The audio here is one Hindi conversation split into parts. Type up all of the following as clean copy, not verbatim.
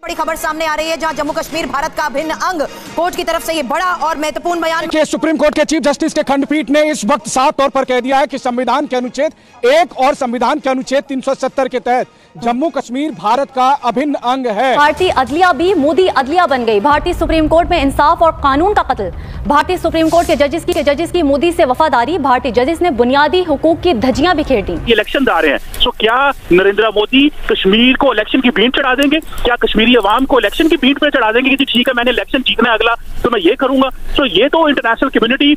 बड़ी खबर सामने आ रही है जहां जम्मू कश्मीर भारत का अभिन्न अंग। कोर्ट की तरफ से ये बड़ा और महत्वपूर्ण बयान कि सुप्रीम कोर्ट के चीफ जस्टिस के खंडपीठ ने इस वक्त साफ तौर पर कह दिया है कि संविधान के अनुच्छेद 1 और संविधान के अनुच्छेद 370 के तहत जम्मू कश्मीर भारत का अभिन्न अंग है। भारतीय अदलिया भी मोदी अदलिया बन गई। भारतीय सुप्रीम कोर्ट में इंसाफ और कानून का कत्ल। भारतीय सुप्रीम कोर्ट के जजेस की मोदी से वफादारी। भारतीय जजेस ने बुनियादी हुकूक की धज्जियां बिखेर दी। इलेक्शन आ रहे हैं, तो क्या नरेंद्र मोदी कश्मीर को इलेक्शन की भीड़ चढ़ा देंगे? क्या कश्मीरी अवाम को इलेक्शन की भीड़ पे चढ़ा देंगे कि ठीक है मैंने इलेक्शन जीतना है अगला तो मैं ये करूंगा? तो ये तो इंटरनेशनल कम्युनिटी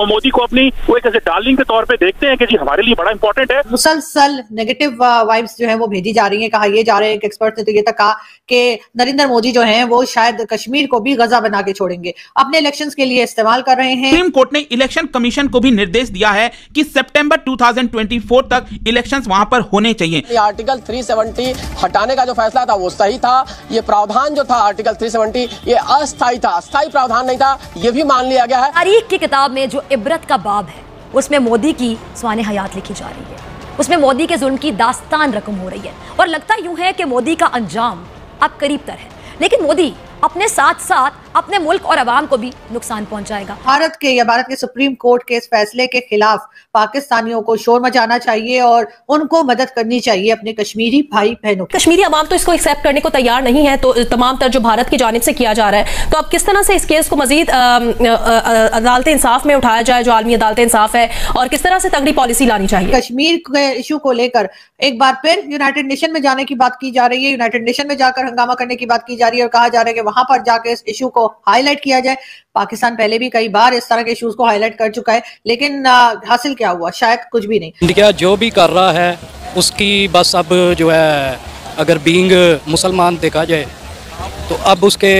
मोदी को अपनी वो एक ऐसे डार्लिंग के तौर पे देखते हैं कि जी हमारे लिए बड़ा इंपॉर्टेंट है। मुसलसल नेगेटिव वाइब्स जो है वो भेजी जा रही है। कहा ये जा रहे हैं, एक एक्सपर्ट ने तो ये तक कहा कि नरेंद्र मोदी जो हैं वो शायद कश्मीर को भी गजा बना के छोड़ेंगे, अपने इलेक्शंस के लिए इस्तेमाल कर रहे हैं। सुप्रीम कोर्ट ने इलेक्शन कमीशन को भी निर्देश दिया है कि सितंबर 2024 तक इलेक्शंस वहां पर होने चाहिए। आर्टिकल 370 हटाने का जो फैसला था वो सही था। ये प्रावधान जो था आर्टिकल 370 ये अस्थायी था, अस्थायी प्रावधान नहीं था, ये भी मान लिया गया है। तारीख की किताब में जो इबरत का बाब है उसमें मोदी की स्वाने हयात लिखी जा रही है, उसमें मोदी के जुल्म की दास्तान रकम हो रही है और लगता यूं है कि मोदी का अंजाम अब करीब तर है, लेकिन मोदी अपने साथ साथ अपने मुल्क और अवाम को भी नुकसान पहुंचाएगा। भारत के सुप्रीम कोर्ट के इस फैसले के खिलाफ पाकिस्तानियों को शोर मचाना चाहिए और उनको मदद करनी चाहिए अपने कश्मीरी भाई बहनों की। कश्मीरी अवाम तो इसको एक्सेप्ट करने को तैयार नहीं है, तो तमाम तर जो भारत की जानिब से किया जा रहा है, तो अब किस तरह से इस केस को मजीद अदालत इंसाफ में उठाया जाए, जो आलमी अदालत इंसाफ है, और किस तरह से तगड़ी पॉलिसी लानी चाहिए। कश्मीर के इशू को लेकर एक बार फिर यूनाइटेड नेशन में जाने की बात की जा रही है, यूनाइटेड नेशन में जाकर हंगामा करने की बात की जा रही है और कहा जा रहा है कि वहां पर जाकर इस इशू को हाईलाइट किया जाए। पाकिस्तान पहले भी कई बार इस तरह के इश्यूज को हाईलाइट कर चुका है, लेकिन हासिल क्या हुआ? शायद कुछ भी नहीं। इंडिया जो भी कर रहा है उसकी बस अब जो है अगर बीइंग मुसलमान देखा जाए तो अब उसके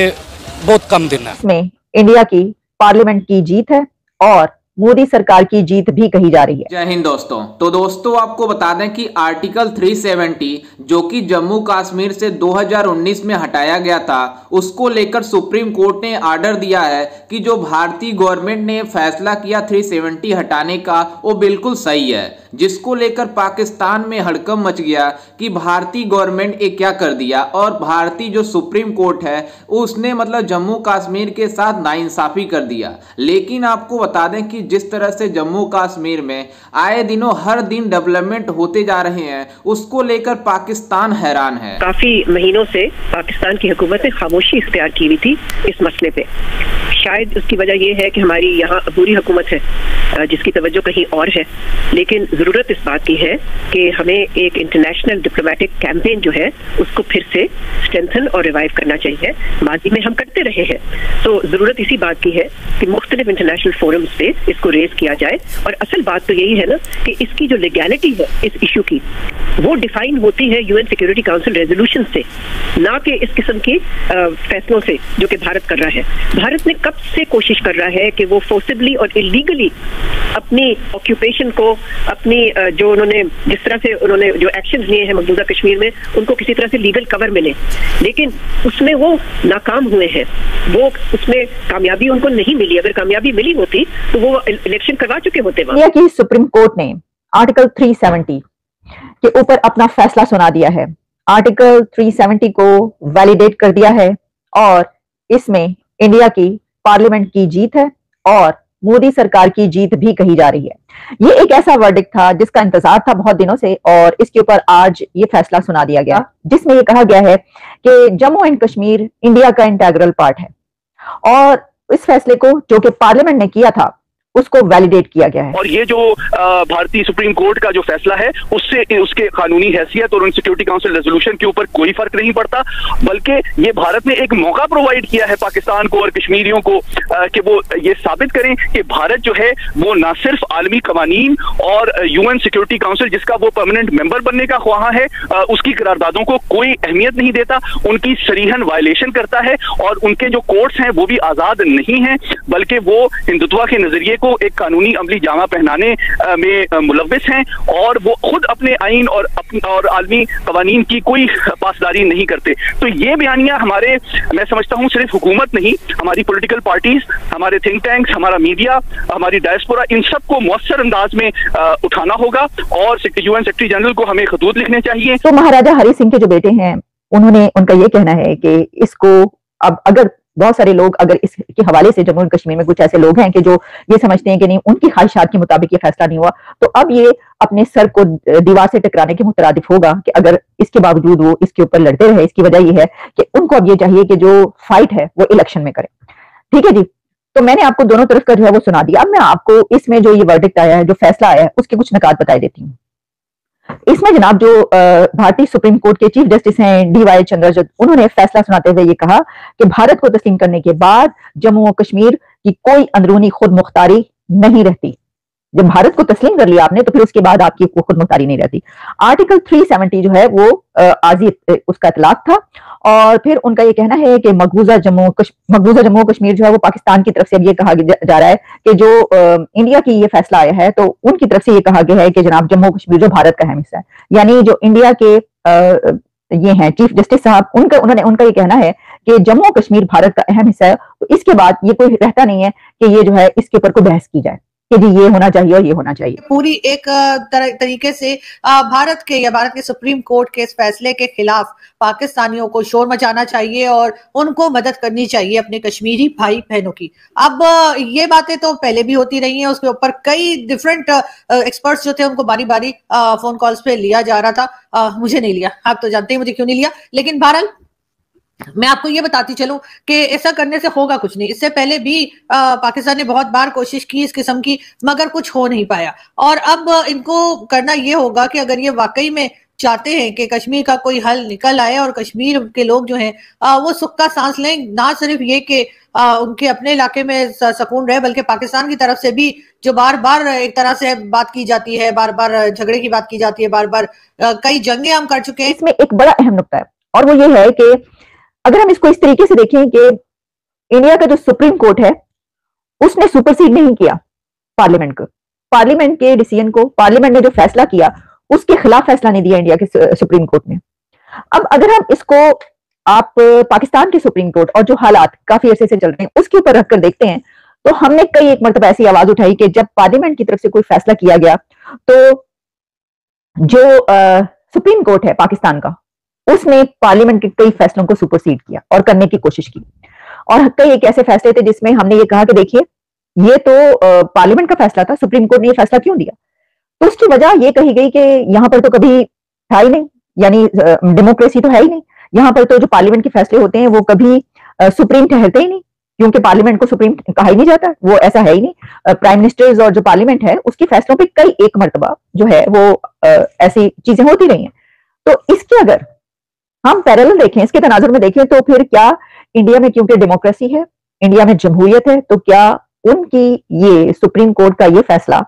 बहुत कम दिन है। इसमें इंडिया की पार्लियामेंट की जीत है और मोदी सरकार की जीत भी कही जा रही है। जय हिंद दोस्तों। तो दोस्तों आपको बता दें कि आर्टिकल 370 जो कि जम्मू कश्मीर से 2019 में हटाया गया था, उसको लेकर सुप्रीम कोर्ट ने आर्डर दिया है कि जो भारतीय गवर्नमेंट ने फैसला किया 370 हटाने का वो बिल्कुल सही है, जिसको लेकर पाकिस्तान में हड़कंप मच गया कि भारतीय गवर्नमेंट ने क्या कर दिया और भारतीय जो सुप्रीम कोर्ट है उसने मतलब जम्मू कश्मीर के साथ नाइंसाफी कर दिया। लेकिन आपको बता दें कि जिस तरह से जम्मू कश्मीर में आए दिनों हर दिन डेवलपमेंट होते जा रहे हैं, उसको लेकर पाकिस्तान हैरान है। काफी महीनों से पाकिस्तान की हुकूमत ने खामोशी इख्तियार की हुई थी इस मसले पे। शायद उसकी वजह यह है कि हमारी यहाँ अबूरी हुकूमत है जिसकी तवज्जो कहीं और है, लेकिन जरूरत इस बात की है कि हमें एक इंटरनेशनल डिप्लोमेटिक कैंपेन जो है उसको फिर से स्ट्रेंथन और रिवाइव करना चाहिए। माजी में हम करते रहे हैं, तो जरूरत इसी बात की है कि मुख्तलिफ इंटरनेशनल फोरम्स पे इसको रेज किया जाए। और असल बात तो यही है ना कि इसकी जो लीगैलिटी है इस इशू की वो डिफाइन होती है यूएन सिक्योरिटी काउंसिल रेजोल्यूशन से, ना कि इस किस्म के फैसलों से जो कि भारत कर रहा है। भारत ने कब से कोशिश कर रहा है कि वो फोर्सिबली और इलीगली अपनी ऑक्यूपेशन को, अपनी जो उन्होंने जिस तरह से उन्होंने जो एक्शंस लिए हैं मौजूदा कश्मीर में, उनको किसी तरह से लीगल कवर मिले, लेकिन उसमें वो नाकाम हुए हैं। वो उसमें कामयाबी उनको नहीं मिली। अगर कामयाबी मिली होती तो वो इलेक्शन करवा चुके होते। इंडिया की सुप्रीम कोर्ट ने आर्टिकल 370 के ऊपर अपना फैसला सुना दिया है। आर्टिकल 370 को वैलिडेट कर दिया है और इसमें इंडिया की पार्लियामेंट की जीत है और मोदी सरकार की जीत भी कही जा रही है। ये एक ऐसा वर्डिक्ट था जिसका इंतजार था बहुत दिनों से और इसके ऊपर आज ये फैसला सुना दिया गया, जिसमें ये कहा गया है कि जम्मू एंड कश्मीर इंडिया का इंटेग्रल पार्ट है और इस फैसले को जो कि पार्लियामेंट ने किया था उसको वैलिडेट किया गया है। और ये जो भारतीय सुप्रीम कोर्ट का जो फैसला है उससे उसके कानूनी हैसियत और उन सिक्योरिटी काउंसिल रेजोल्यूशन के ऊपर कोई फर्क नहीं पड़ता, बल्कि ये भारत ने एक मौका प्रोवाइड किया है पाकिस्तान को और कश्मीरियों को कि वो ये साबित करें कि भारत जो है वो ना सिर्फ आलमी कवानीन और यूएन सिक्योरिटी काउंसिल जिसका वो परमानेंट मेंबर बनने का ख्वाह है उसकी करारदादों को कोई अहमियत नहीं देता, उनकी सरीहन वायलेशन करता है और उनके जो कोर्ट्स हैं वो भी आजाद नहीं है, बल्कि वो हिंदुत्व के नजरिए को एक कानूनी अमली जामा पहनाने में मुलव्विस हैं और वो खुद अपने आइन और आलमी कवानीन की कोई पासदारी नहीं करते। तो ये बयानियां हमारे, मैं समझता हूं सिर्फ हुकूमत नहीं, हमारी पॉलिटिकल पार्टीज, हमारे थिंक टैंक्स, हमारा मीडिया, हमारी डायस्पोरा, इन सबको मौसर अंदाज में उठाना होगा और यूएन सेक्रेटरी जनरल को हमें खतूत लिखने चाहिए। तो महाराजा हरि सिंह के जो बेटे हैं उनका ये कहना है कि इसको अब अगर बहुत सारे लोग अगर इसके हवाले से जम्मू एंड कश्मीर में कुछ ऐसे लोग हैं कि जो ये समझते हैं कि नहीं उनकी ख्वाहिशात के मुताबिक ये फैसला नहीं हुआ, तो अब ये अपने सर को दीवार से टकराने के मुतरादिफ होगा कि अगर इसके बावजूद वो इसके ऊपर लड़ते रहे। इसकी वजह ये है कि उनको अब ये चाहिए कि जो फाइट है वो इलेक्शन में करें। ठीक है जी, तो मैंने आपको दोनों तरफ का जो है वो सुना दिया। अब मैं आपको इसमें जो ये वर्डिक्ट आया है, जो फैसला आया है, उसके कुछ निकात बता देती हूँ। इसमें जनाब जो भारतीय सुप्रीम कोर्ट के चीफ जस्टिस हैं DY चंद्रचूड़, उन्होंने फैसला सुनाते हुए ये कहा कि भारत को तस्लीम करने के बाद जम्मू और कश्मीर की कोई अंदरूनी खुद मुख्तारी नहीं रहती। जब भारत को तस्लीम कर लिया आपने तो फिर उसके बाद आपकी खुद मुख्तारी नहीं रहती। आर्टिकल 370 जो है वो आजी उसका इतलाक था, और फिर उनका ये कहना है कि मकबूजा जम्मू कश्मीर जो है वो पाकिस्तान की तरफ से अब ये कहा जा रहा है कि जो इंडिया की ये फैसला आया है तो उनकी तरफ से ये कहा गया है कि जनाब जम्मू कश्मीर जो भारत का अहम हिस्सा है, यानी जो इंडिया के ये हैं चीफ जस्टिस साहब, उनका ये कहना है कि जम्मू कश्मीर भारत का अहम हिस्सा है। तो इसके बाद ये कोई रहता नहीं है कि ये जो है इसके ऊपर कोई बहस की जाए कि जी ये होना चाहिए और ये होना चाहिए। पूरी एक तरीके से भारत के सुप्रीम कोर्ट के इस फैसले के खिलाफ पाकिस्तानियों को शोर मचाना चाहिए और उनको मदद करनी चाहिए अपने कश्मीरी भाई बहनों की। अब ये बातें तो पहले भी होती रही हैं, उसके ऊपर कई डिफरेंट एक्सपर्ट्स जो थे उनको बारी बारी फोन कॉल्स पे लिया जा रहा था। मुझे नहीं लिया, आप तो जानते हैं मुझे क्यों नहीं लिया, लेकिन बहरहाल मैं आपको ये बताती चलूं कि ऐसा करने से होगा कुछ नहीं। इससे पहले भी पाकिस्तान ने बहुत बार कोशिश की इस किस्म की, मगर कुछ हो नहीं पाया। और अब इनको करना ये होगा कि अगर ये वाकई में चाहते हैं कि कश्मीर का कोई हल निकल आए और कश्मीर के लोग जो हैं वो सुख का सांस लें, ना सिर्फ ये कि उनके अपने इलाके में सुकून रहे, बल्कि पाकिस्तान की तरफ से भी जो बार बार एक तरह से बात की जाती है, बार बार झगड़े की बात की जाती है, बार बार कई जंगें हम कर चुके हैं। इसमें एक बड़ा अहम नुकता है और वो ये है कि अगर हम इसको इस तरीके से देखें कि इंडिया का जो सुप्रीम कोर्ट है उसने सुपरसीड नहीं किया पार्लियामेंट को, पार्लियामेंट के डिसीजन को, पार्लियामेंट ने जो फैसला किया उसके खिलाफ फैसला नहीं दिया इंडिया के सुप्रीम कोर्ट ने। अब अगर हम इसको आप पाकिस्तान के सुप्रीम कोर्ट और जो हालात काफी अरसे से चल रहे हैं उसके ऊपर रखकर देखते हैं तो हमने कई एक मरतबा ऐसी आवाज उठाई कि जब पार्लियामेंट की तरफ से कोई फैसला किया गया तो जो सुप्रीम कोर्ट है पाकिस्तान का उसने पार्लियामेंट के कई फैसलों को सुपरसीड किया और करने की कोशिश की। और कई एक ऐसे फैसले थे जिसमें हमने ये कहा कि देखिए ये तो पार्लियामेंट का फैसला था, सुप्रीम कोर्ट ने ये फैसला क्यों दिया। तो उसकी वजह ये कही गई कि यहाँ पर तो कभी था ही नहीं, यानी डेमोक्रेसी तो है ही नहीं, यहाँ पर तो जो पार्लियामेंट के फैसले होते हैं वो कभी सुप्रीम ठहरते ही नहीं, क्योंकि पार्लियामेंट को सुप्रीम कहा ही नहीं जाता, वो ऐसा है ही नहीं। प्राइम मिनिस्टर्स और जो पार्लियामेंट है उसके फैसलों पर कई एक मरतबा जो है वो ऐसी चीजें होती रही हैं। तो इसके अगर हम पैरेलल देखें, इसके तनाजुर में देखें, तो फिर क्या इंडिया में क्योंकि डेमोक्रेसी है, इंडिया में जमहूरियत है, तो क्या उनकी ये सुप्रीम कोर्ट का ये फैसला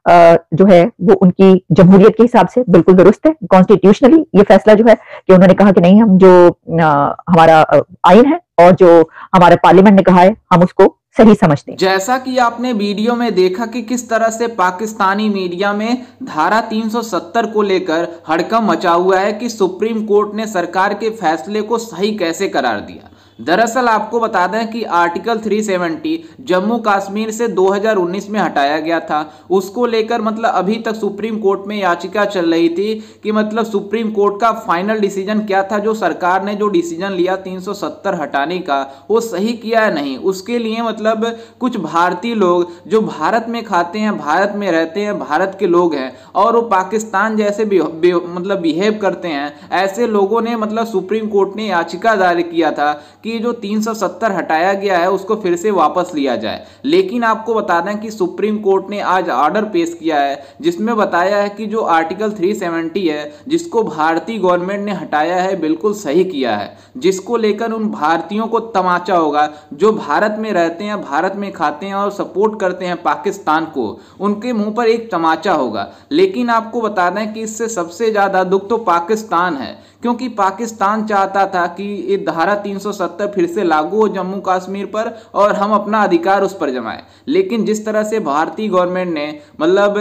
जो है वो उनकी जमहूरियत के हिसाब से बिल्कुल दुरुस्त है। कॉन्स्टिट्यूशनली ये फैसला जो है कि उन्होंने कहा कि नहीं, हम जो हमारा आइन है और जो हमारा पार्लियामेंट ने कहा है हम उसको सही समझते हैं। जैसा कि आपने वीडियो में देखा कि किस तरह से पाकिस्तानी मीडिया में धारा 370 को लेकर हड़कंप मचा हुआ है कि सुप्रीम कोर्ट ने सरकार के फैसले को सही कैसे करार दिया। दरअसल आपको बता दें कि आर्टिकल 370 जम्मू कश्मीर से 2019 में हटाया गया था। उसको लेकर मतलब अभी तक सुप्रीम कोर्ट में याचिका चल रही थी कि मतलब सुप्रीम कोर्ट का फाइनल डिसीजन क्या था, जो सरकार ने जो डिसीजन लिया 370 हटाने का वो सही किया है नहीं। उसके लिए मतलब कुछ भारतीय लोग जो भारत में खाते हैं, भारत में रहते हैं, भारत के लोग हैं और वो पाकिस्तान जैसे मतलब बिहेव करते हैं, ऐसे लोगों ने मतलब सुप्रीम कोर्ट ने याचिका दायर किया था कि जो 370 हटाया गया है उसको फिर से वापस लिया जाए। लेकिन आपको बता दें कि सुप्रीम कोर्ट ने आज ऑर्डर पेश किया है जिसमें बताया है कि जो आर्टिकल 370 है जिसको भारतीय गवर्नमेंट ने हटाया है बिल्कुल सही किया है, जिसको लेकर उन भारतीयों को तमाचा होगा जो भारत में रहते हैं, भारत में खाते हैं और सपोर्ट करते हैं पाकिस्तान को, उनके मुंह पर एक तमाचा होगा। लेकिन आपको बता दें कि इससे सबसे ज्यादा दुख तो पाकिस्तान है, क्योंकि पाकिस्तान चाहता था कि ये धारा 370 फिर से लागू हो जम्मू कश्मीर पर और हम अपना अधिकार उस पर जमाएं। लेकिन जिस तरह से भारतीय गवर्नमेंट ने मतलब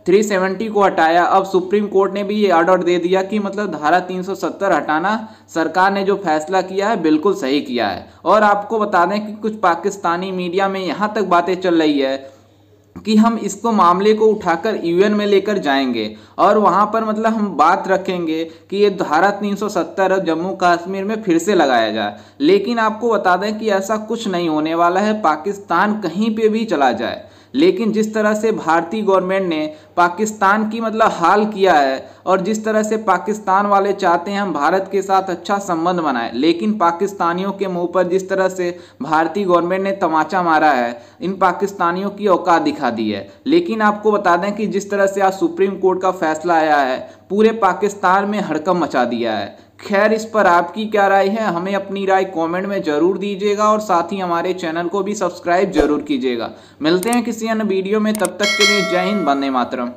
370 को हटाया, अब सुप्रीम कोर्ट ने भी ये ऑर्डर दे दिया कि मतलब धारा 370 हटाना सरकार ने जो फैसला किया है बिल्कुल सही किया है। और आपको बता दें कि कुछ पाकिस्तानी मीडिया में यहाँ तक बातें चल रही है कि हम इसको मामले को उठाकर यूएन में लेकर जाएंगे और वहां पर मतलब हम बात रखेंगे कि ये धारा 370 जम्मू कश्मीर में फिर से लगाया जाए। लेकिन आपको बता दें कि ऐसा कुछ नहीं होने वाला है, पाकिस्तान कहीं पे भी चला जाए। लेकिन जिस तरह से भारतीय गवर्नमेंट ने पाकिस्तान की मतलब हाल किया है और जिस तरह से पाकिस्तान वाले चाहते हैं हम भारत के साथ अच्छा संबंध बनाएं, लेकिन पाकिस्तानियों के मुंह पर जिस तरह से भारतीय गवर्नमेंट ने तमाचा मारा है, इन पाकिस्तानियों की औकात दिखा दी है। लेकिन आपको बता दें कि जिस तरह से आज सुप्रीम कोर्ट का फैसला आया है, पूरे पाकिस्तान में हड़कंप मचा दिया है। खैर, इस पर आपकी क्या राय है, हमें अपनी राय कमेंट में जरूर दीजिएगा और साथ ही हमारे चैनल को भी सब्सक्राइब जरूर कीजिएगा। मिलते हैं किसी अन्य वीडियो में, तब तक के लिए जय हिंद, वंदे मातरम।